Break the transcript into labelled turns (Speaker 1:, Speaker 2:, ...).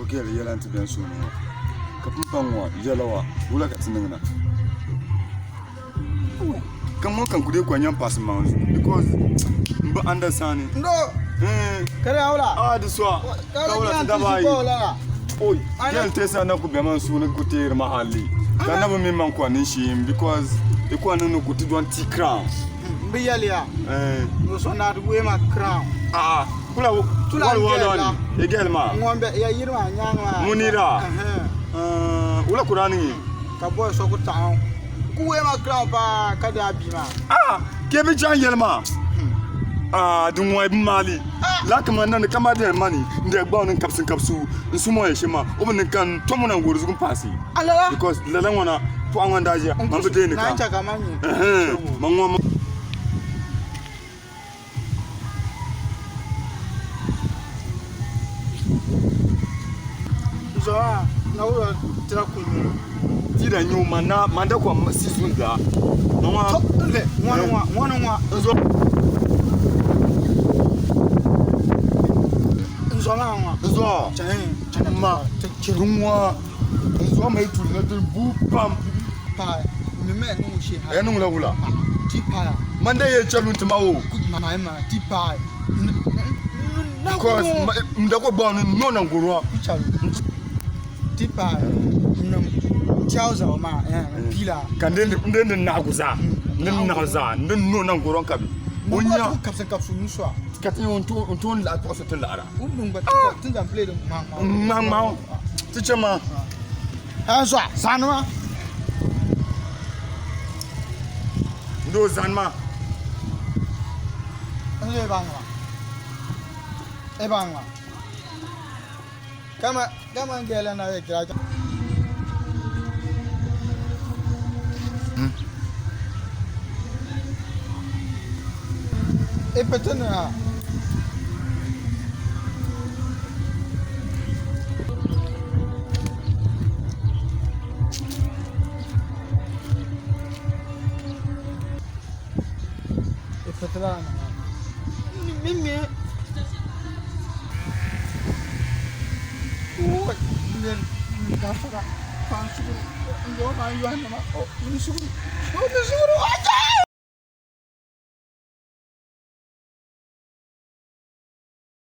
Speaker 1: get a yellow to be soon. Kapumpa, yellow, Ula Katinana. Come on, can you go pass mounds? Because, but understanding.
Speaker 2: No, Karaola.
Speaker 1: Ah, this one. Oh, I can't tell you not to be a man soon. Good day, Mahali. I never mean man Quanishi because the Quanu could do one tea crown.
Speaker 2: Bialia, no son not wear my crown.
Speaker 1: Ah, Pula, again, ma.
Speaker 2: One bit a year, young
Speaker 1: Munira. Ula Kurani.
Speaker 2: Cabo Soko Town. Who wear my crown, Kadabima?
Speaker 1: Ah, give it John Yelma. Ah, don't wipe Mali. Like a man and the Kamada money, they're bound in caps and capsule, and Sumo Shima, open the gun, Tomon and Woods passing. Because the Lamana, Puandaja, Mambadena, Mangoma.
Speaker 2: So, now, Traku.
Speaker 1: Did I know Mandako season that? No one. Zo, ma, chirumwa, zo me tu na tu bu pam
Speaker 2: pa, me no she ha.
Speaker 1: Enu la wula.
Speaker 2: Ti pa.
Speaker 1: Mande ye chalu ntimawo.
Speaker 2: Ma ti pa.
Speaker 1: Because mdako ba no na ngoro.
Speaker 2: Ti pa. Chauza ma, pila.
Speaker 1: Kande na guza. Nden na guza, nden no na ngoro kabi.
Speaker 2: Onya kapsa kapsu nuswa.
Speaker 1: Kati on la to so lara.
Speaker 2: But things I'm playing
Speaker 1: Mang. Teacher ma.
Speaker 2: Azwa, Sanwa.
Speaker 1: Ndo zanma.
Speaker 2: Ebangwa. Come on, girl, and I graduate. Epatana. Epatana. Mimi. What? Then Gafara. Fancy. You are my. Oh, you should. Oh, you should.